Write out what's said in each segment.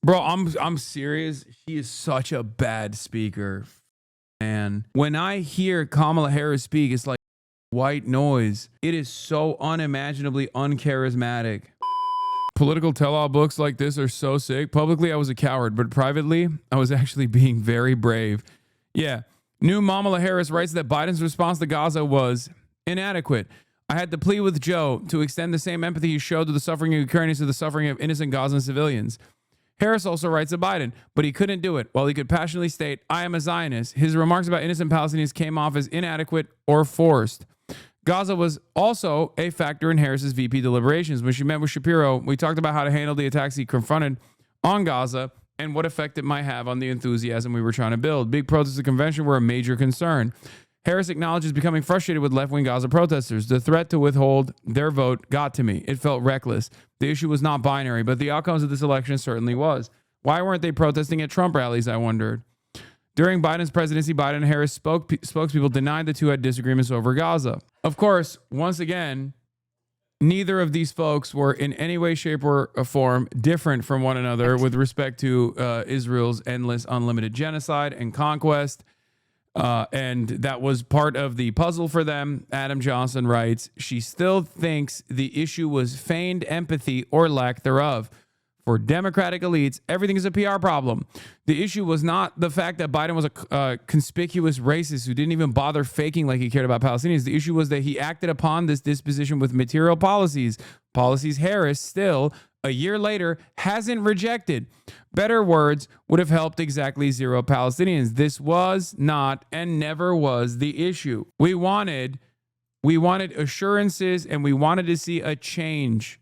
Bro, I'm serious. She is such a bad speaker. Man, when I hear Kamala Harris speak, it's like white noise. It is so unimaginably uncharismatic. Political tell-all books like this are so sick. Publicly, I was a coward, but privately, I was actually being very brave. Yeah. New Kamala Harris writes that Biden's response to Gaza was inadequate. I had to plead with Joe to extend the same empathy he showed to the suffering of Ukrainians to the suffering of innocent Gazan civilians. Harris also writes to Biden, but he couldn't do it. While he could passionately state, I am a Zionist, his remarks about innocent Palestinians came off as inadequate or forced. Gaza was also a factor in Harris's VP deliberations. When she met with Shapiro, we talked about how to handle the attacks he confronted on Gaza and what effect it might have on the enthusiasm we were trying to build. Big protests at the convention were a major concern. Harris acknowledges becoming frustrated with left-wing Gaza protesters. The threat to withhold their vote got to me. It felt reckless. The issue was not binary, but the outcomes of this election certainly was. Why weren't they protesting at Trump rallies, I wondered. During Biden's presidency, Biden and Harris spokespeople denied the two had disagreements over Gaza. Of course, once again, neither of these folks were in any way, shape, or form different from one another with respect to Israel's endless, unlimited genocide and conquest. And that was part of the puzzle for them. Adam Johnson writes, she still thinks the issue was feigned empathy or lack thereof. For Democratic elites, everything is a PR problem. The issue was not the fact that Biden was a conspicuous racist who didn't even bother faking like he cared about Palestinians. The issue was that he acted upon this disposition with material policies. Policies Harris still, a year later, hasn't rejected. Better words would have helped exactly zero Palestinians. This was not and never was the issue. We wanted assurances and we wanted to see a change.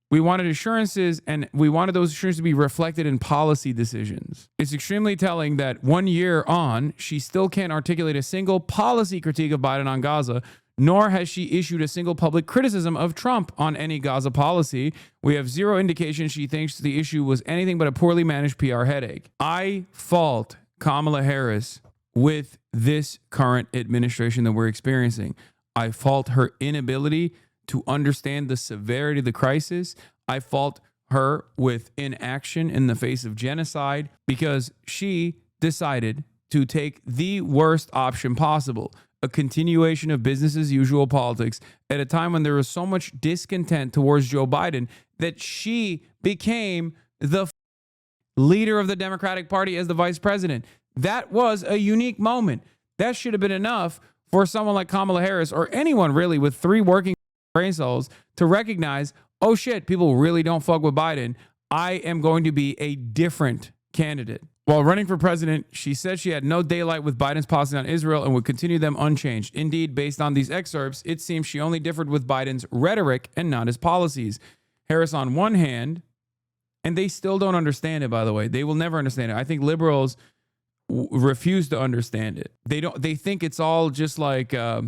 We wanted assurances, and we wanted those assurances to be reflected in policy decisions. It's extremely telling that 1 year on, she still can't articulate a single policy critique of Biden on Gaza, nor has she issued a single public criticism of Trump on any Gaza policy. We have zero indication she thinks the issue was anything but a poorly managed PR headache. I fault Kamala Harris with this current administration that we're experiencing. I fault her inability to understand the severity of the crisis. I fault her with inaction in the face of genocide because she decided to take the worst option possible, a continuation of business as usual politics at a time when there was so much discontent towards Joe Biden that she became the leader of the Democratic Party as the vice president. That was a unique moment. That should have been enough for someone like Kamala Harris or anyone really with three working brain cells to recognize, oh shit, people really don't fuck with Biden. I am going to be a different candidate. While running for president, she said she had no daylight with Biden's policy on Israel and would continue them unchanged. Indeed, based on these excerpts, it seems she only differed with Biden's rhetoric and not his policies. Harris, on one hand, and they still don't understand it, by the way. They will never understand it. I think liberals refuse to understand it. They think it's all just like a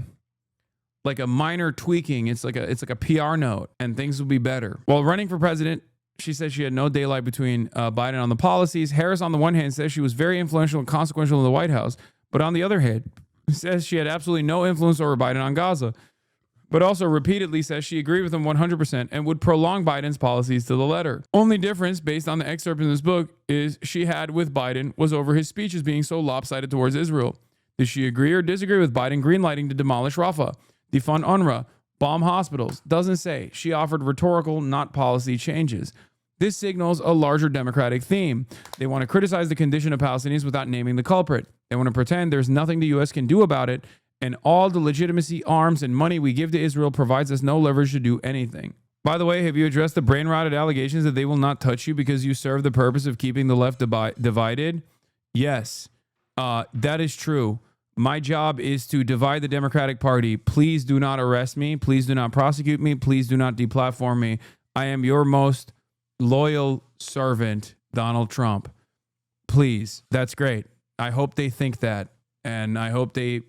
minor tweaking. It's like a PR note and things will be better. While running for president, she said she had no daylight between Biden on the policies. Harris, on the one hand, says she was very influential and consequential in the White House, but on the other hand, says she had absolutely no influence over Biden on Gaza, but also repeatedly says she agreed with him 100% and would prolong Biden's policies to the letter. Only difference, based on the excerpt in this book, is she had with Biden was over his speeches being so lopsided towards Israel. Did she agree or disagree with Biden greenlighting to demolish Rafah, defund UNRWA, bomb hospitals? Doesn't say. She offered rhetorical, not policy changes. This signals a larger Democratic theme. They want to criticize the condition of Palestinians without naming the culprit. They want to pretend there's nothing the U.S. can do about it, and all the legitimacy, arms, and money we give to Israel provides us no leverage to do anything. By the way, have you addressed the brain-rotted allegations that they will not touch you because you serve the purpose of keeping the left divided? Yes, that is true. My job is to divide the Democratic Party. Please do not arrest me. Please do not prosecute me. Please do not deplatform me. I am your most loyal servant, Donald Trump. Please. That's great. I hope they think that. And I hope they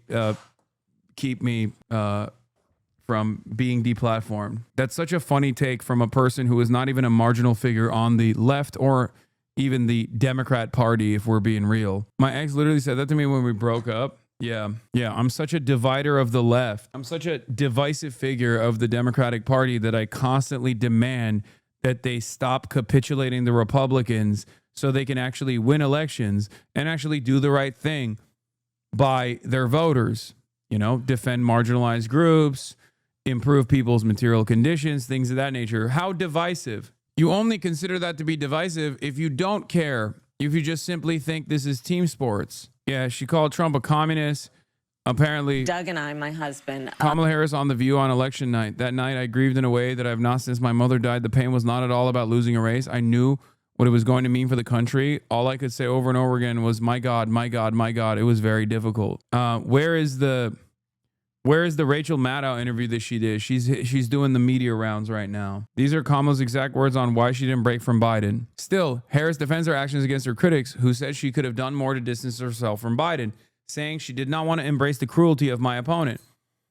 keep me from being deplatformed. That's such a funny take from a person who is not even a marginal figure on the left or even the Democrat Party, if we're being real. My ex literally said that to me when we broke up. Yeah, I'm such a divider of the left. I'm such a divisive figure of the Democratic Party that I constantly demand that they stop capitulating the Republicans so they can actually win elections and actually do the right thing by their voters, you know, defend marginalized groups, improve people's material conditions, things of that nature. How divisive. You only consider that to be divisive if you don't care, if you just simply think this is team sports. Yeah, she called Trump a communist. Apparently, Doug and I, my husband. Kamala Harris on The View on election night. That night, I grieved in a way that I have not since my mother died. The pain was not at all about losing a race. I knew what it was going to mean for the country. All I could say over and over again was, my God, my God, my God. It was very difficult. Where is the Rachel Maddow interview that she did? She's doing the media rounds right now. These are Kamala's exact words on why she didn't break from Biden. Still, Harris defends her actions against her critics, who said she could have done more to distance herself from Biden, saying she did not want to embrace the cruelty of my opponent.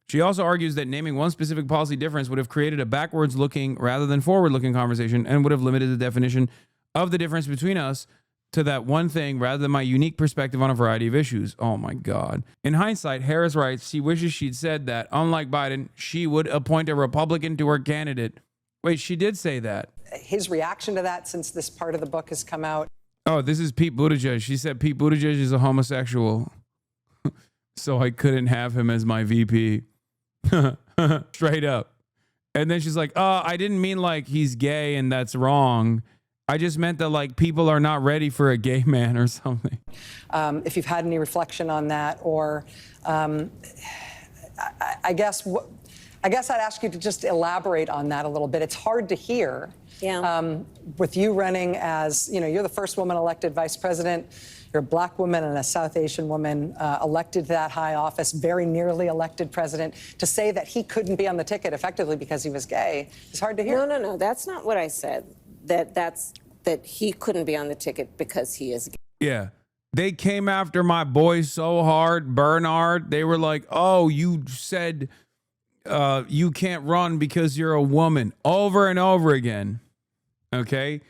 She also argues that naming one specific policy difference would have created a backwards-looking rather than forward-looking conversation and would have limited the definition of the difference between us to that one thing rather than my unique perspective on a variety of issues. Oh my God. In hindsight, Harris writes she wishes she'd said that, unlike Biden, she would appoint a Republican to her candidate. Wait, she did say that. His reaction to that since this part of the book has come out. Oh, this is Pete Buttigieg. She said Pete Buttigieg is a homosexual, so I couldn't have him as my VP. Straight up. And then she's like, I didn't mean like he's gay and that's wrong. I just meant that like people are not ready for a gay man or something. If you've had any reflection on that, or I guess I'd ask you to just elaborate on that a little bit. It's hard to hear. Yeah. With you running as, you know, you're the first woman elected vice president. You're a black woman and a South Asian woman elected to that high office, very nearly elected president. To say that he couldn't be on the ticket effectively because he was gay is hard to hear. No. That's not what I said. That he couldn't be on the ticket because he is gay. Yeah. They came after my boy so hard, Bernard. They were like, oh, you said you can't run because you're a woman, over and over again. Okay?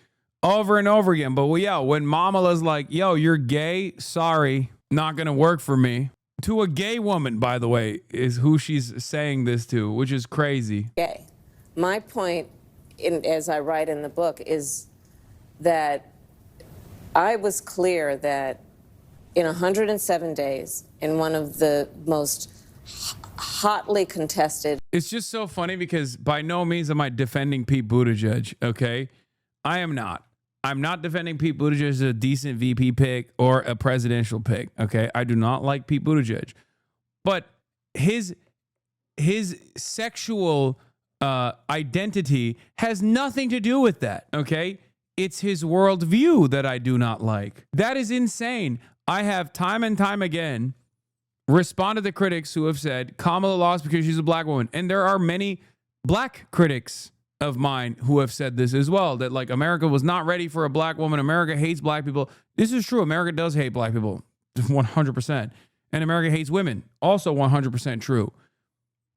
Over and over again. But well, yeah, when Kamala's like, yo, you're gay, sorry, not going to work for me. To a gay woman, by the way, is who she's saying this to, which is crazy. Gay. My point, as I write in the book, is that I was clear that in 107 days, in one of the most hotly contested. It's just so funny because by no means am I defending Pete Buttigieg, okay? I am not. I'm not defending Pete Buttigieg as a decent VP pick or a presidential pick, okay? I do not like Pete Buttigieg. But his sexual identity has nothing to do with that, okay? It's his worldview that I do not like. That is insane. I have time and time again responded to critics who have said Kamala lost because she's a black woman. And there are many black critics of mine who have said this as well, that like America was not ready for a black woman. America hates black people. This is true. America does hate black people 100%. And America hates women. Also 100% true.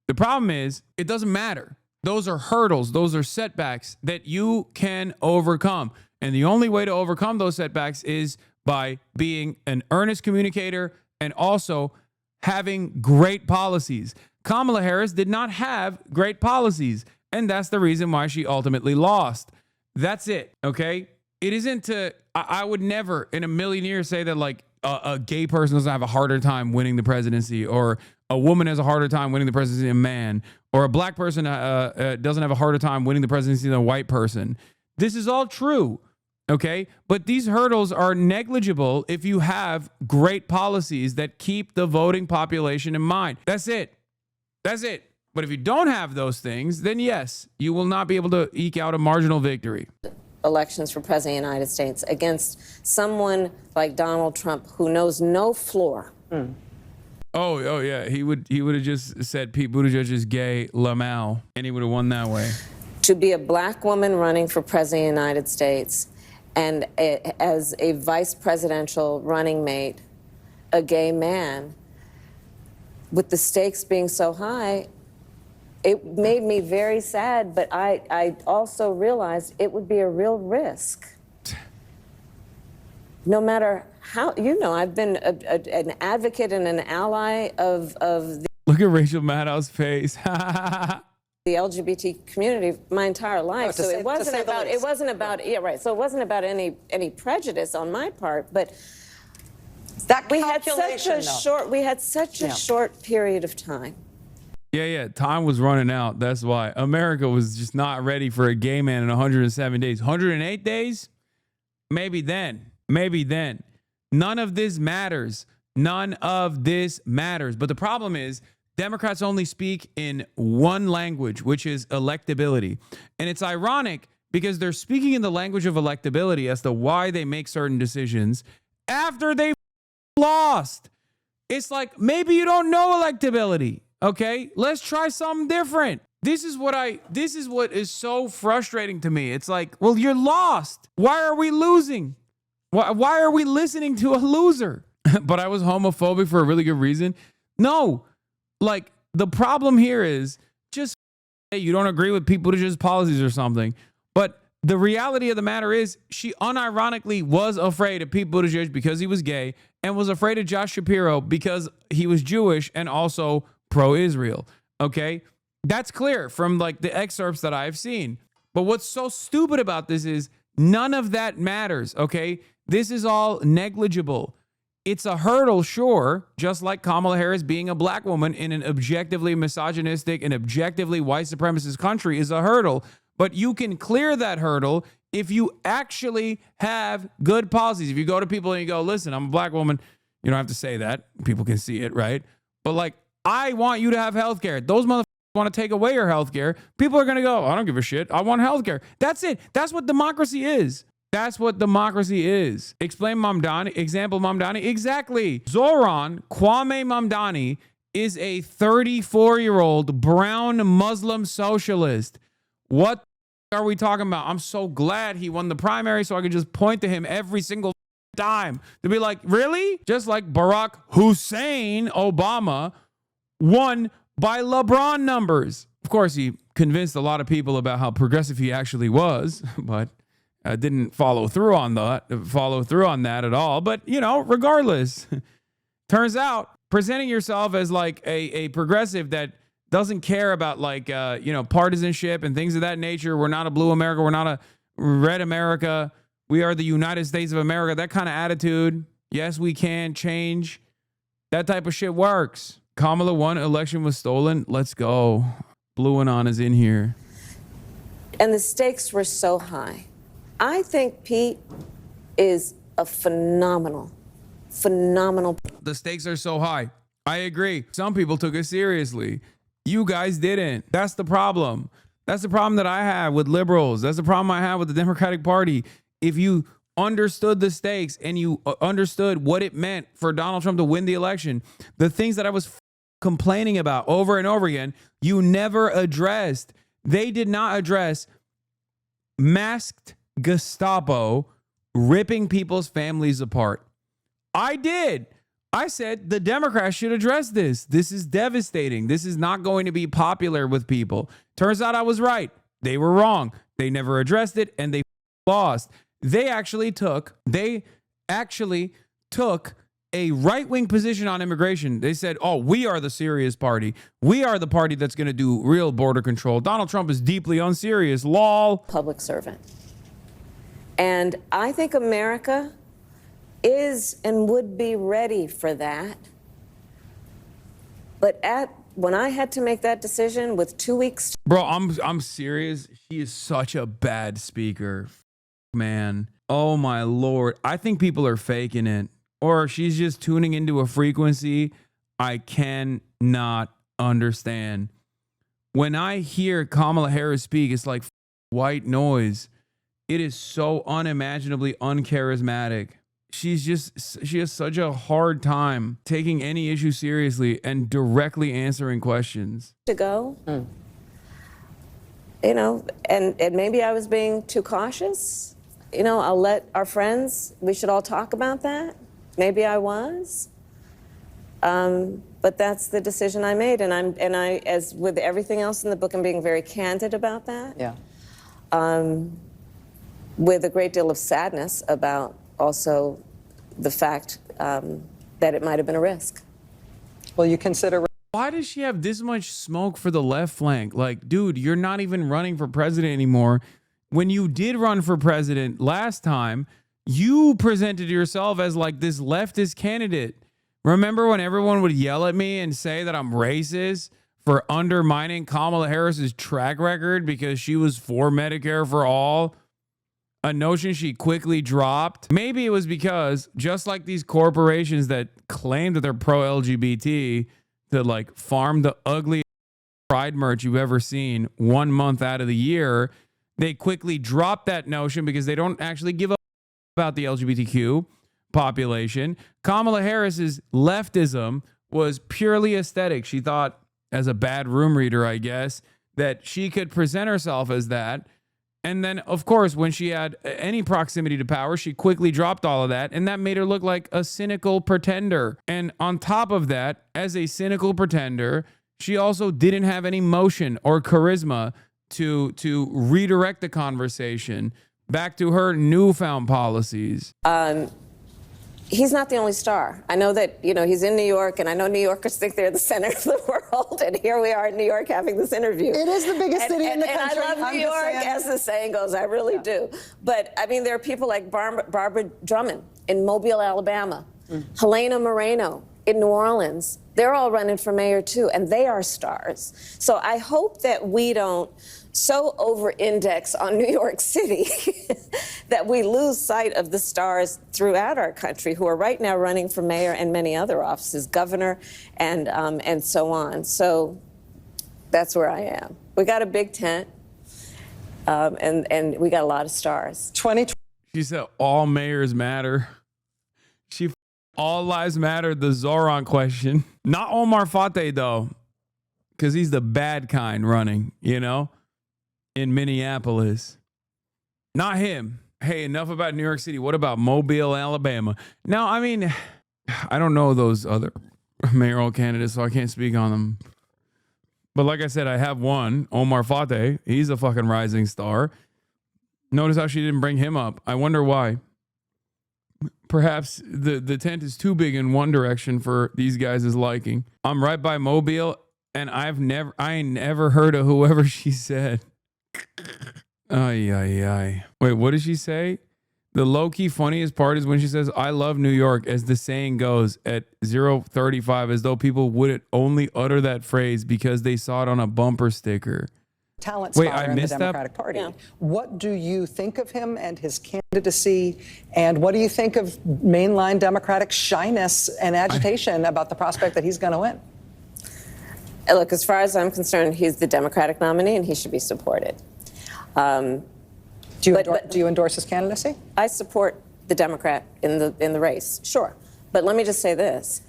The problem is it doesn't matter. Those are hurdles. Those are setbacks that you can overcome. And the only way to overcome those setbacks is by being an earnest communicator and also having great policies. Kamala Harris did not have great policies, and that's the reason why she ultimately lost. That's it, okay? It isn't to, I would never in a million years say that like a gay person doesn't have a harder time winning the presidency, or a woman has a harder time winning the presidency than a man, or a black person doesn't have a harder time winning the presidency than a white person. This is all true. Okay, but these hurdles are negligible if you have great policies that keep the voting population in mind. That's it. That's it. But if you don't have those things, then yes, you will not be able to eke out a marginal victory. Elections for president of the United States against someone like Donald Trump who knows no floor. Oh yeah, he would have just said Pete Buttigieg is gay, Lamau, and he would have won that way. To be a black woman running for president of the United States, and as a vice presidential running mate, a gay man, with the stakes being so high, it made me very sad, but I also realized it would be a real risk. No matter how, I've been an advocate and an ally of the. Look at Rachel Maddow's face. the LGBT community my entire life, so it wasn't about yeah, right. So it wasn't about any prejudice on my part, but that we had such a short period of time. Yeah, time was running out. That's why America was just not ready for a gay man in 107 days. 108 days? Maybe then. None of this matters. None of this matters. But the problem is, Democrats only speak in one language, which is electability. And it's ironic because they're speaking in the language of electability as to why they make certain decisions after they've lost. It's like, maybe you don't know electability. Okay, let's try something different. This is what is so frustrating to me. It's like, well, you're lost. Why are we losing? Why are we listening to a loser? But I was homophobic for a really good reason. No, like the problem here is just hey, you don't agree with people to just policies or something. But the reality of the matter is she unironically was afraid of Pete Buttigieg because he was gay and was afraid of Josh Shapiro because he was Jewish and also pro-Israel. Okay, that's clear from like the excerpts that I've seen. But what's so stupid about this is none of that matters. Okay, this is all negligible. It's a hurdle, sure, just like Kamala Harris being a black woman in an objectively misogynistic and objectively white supremacist country is a hurdle. But you can clear that hurdle if you actually have good policies. If you go to people and you go, listen, I'm a black woman. You don't have to say that. People can see it, right? But like, I want you to have health care. Those motherfuckers want to take away your health care. People are going to go, I don't give a shit. I want health care. That's it. That's what democracy is. That's what democracy is. Explain Mamdani. Example Mamdani. Exactly. Zohran Kwame Mamdani is a 34-year-old brown Muslim socialist. What are we talking about? I'm so glad he won the primary so I could just point to him every single time to be like, really? Just like Barack Hussein Obama won by LeBron numbers. Of course, he convinced a lot of people about how progressive he actually was, but didn't follow through on that at all. But, you know, regardless, turns out presenting yourself as like a progressive that doesn't care about like, partisanship and things of that nature. We're not a blue America. We're not a red America. We are the United States of America. That kind of attitude. Yes, we can change. That type of shit works. Kamala won, election was stolen. Let's go. Blue and on is in here. And the stakes were so high. I think Pete is a phenomenal. The stakes are so high. I agree. Some people took it seriously. You guys didn't. That's the problem. That's the problem that I have with liberals. That's the problem I have with the Democratic Party. If you understood the stakes and you understood what it meant for Donald Trump to win the election, the things that I was complaining about over and over again, you never addressed. They did not address masked Gestapo ripping people's families apart. I did. I said the Democrats should address this. This is devastating. This is not going to be popular with people. Turns out I was right. They were wrong. They never addressed it and they lost. They actually took a right-wing position on immigration. They said, oh, we are the serious party. We are the party that's going to do real border control. Donald Trump is deeply unserious. Lol. Public servant. And I think America is and would be ready for that. But when I had to make that decision with 2 weeks. Bro, I'm serious. She is such a bad speaker. Man. Oh my Lord. I think people are faking it. Or she's just tuning into a frequency I cannot understand. When I hear Kamala Harris speak, it's like white noise. It is so unimaginably uncharismatic. She has such a hard time taking any issue seriously and directly answering questions. To go, you know, and maybe I was being too cautious. You know, I'll let our friends, we should all talk about that. Maybe I was. But that's the decision I made. And I, as with everything else in the book, I'm being very candid about that. Yeah. With a great deal of sadness about also the fact that it might have been a risk. Will you consider? Why does she have this much smoke for the left flank? Like, dude, you're not even running for president anymore. When you did run for president last time, you presented yourself as like this leftist candidate. Remember when everyone would yell at me and say that I'm racist for undermining Kamala Harris's track record because she was for Medicare for all? A notion she quickly dropped. Maybe it was because just like these corporations that claim that they're pro-LGBT that like farm the ugly pride merch you've ever seen 1 month out of the year, they quickly drop that notion because they don't actually give a about the LGBTQ population. Kamala Harris's leftism was purely aesthetic. She thought, as a bad room reader, I guess, that she could present herself as that. And then, of course, when she had any proximity to power, she quickly dropped all of that. And that made her look like a cynical pretender. And on top of that, as a cynical pretender, she also didn't have any motion or charisma to redirect the conversation back to her newfound policies. He's not the only star. I know that, he's in New York, and I know New Yorkers think they're the center of the world, and here we are in New York having this interview. It is the biggest city in the country. And I love New York, as the saying goes. I really do. But, I mean, there are people like Barbara Drummond in Mobile, Alabama, Helena Moreno in New Orleans. They're all running for mayor, too, and they are stars. So I hope that we don't so over-index on New York City that we lose sight of the stars throughout our country who are right now running for mayor and many other offices, governor, and so on. So that's where I am. We got a big tent, and we got a lot of stars. She said all mayors matter. All lives matter, the Zoran question. Not Omar Fateh, though, because he's the bad kind running, in Minneapolis. Not him. Hey, enough about New York City. What about Mobile, Alabama? Now, I mean, I don't know those other mayoral candidates, so I can't speak on them. But like I said, I have one, Omar Fateh. He's a fucking rising star. Notice how she didn't bring him up. I wonder why. Perhaps the tent is too big in one direction for these guys' liking. I'm right by Mobile, and I ain't never heard of whoever she said. Ay. Wait, what did she say? The low-key funniest part is when she says, I love New York, as the saying goes, at 0:35, as though people wouldn't only utter that phrase because they saw it on a bumper sticker. Talent Wait, spotter I in the missed Democratic that? Party. Yeah. What do you think of him and his candidacy? And what do you think of mainline Democratic shyness and agitation about the prospect that he's going to win? Look, as far as I'm concerned, he's the Democratic nominee, and he should be supported. Do you endorse his candidacy? I support the Democrat in the race, sure. But let me just say this.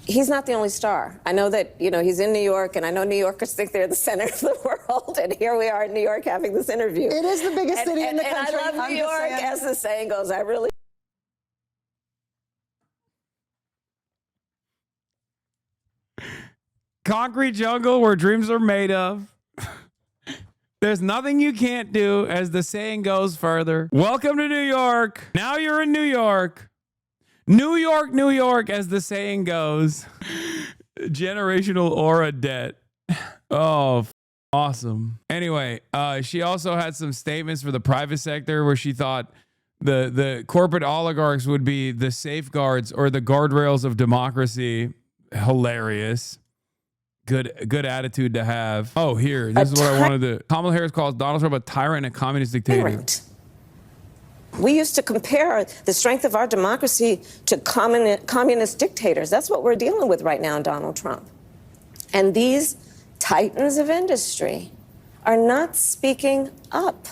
He's not the only star. I know that, he's in New York, and I know New Yorkers think they're the center of the world, and here we are in New York having this interview. It is the biggest city in the country. And I love New York, as the saying goes. I really Concrete jungle where dreams are made of. There's nothing you can't do, as the saying goes further. Welcome to New York. Now you're in New York. New York, as the saying goes. Generational aura debt. Oh, awesome. Anyway, she also had some statements for the private sector where she thought the corporate oligarchs would be the safeguards or the guardrails of democracy. Hilarious. Good attitude to have. Oh, here. This is what I wanted to. Kamala Harris calls Donald Trump a tyrant and a communist dictator. We used to compare the strength of our democracy to communist dictators. That's what we're dealing with right now in Donald Trump. And these titans of industry are not speaking up.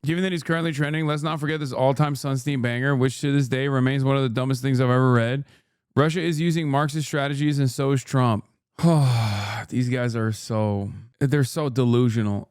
Given that he's currently trending, let's not forget this all-time Sunstein banger, which to this day remains one of the dumbest things I've ever read. Russia is using Marxist strategies, and so is Trump. These guys are they're so delusional.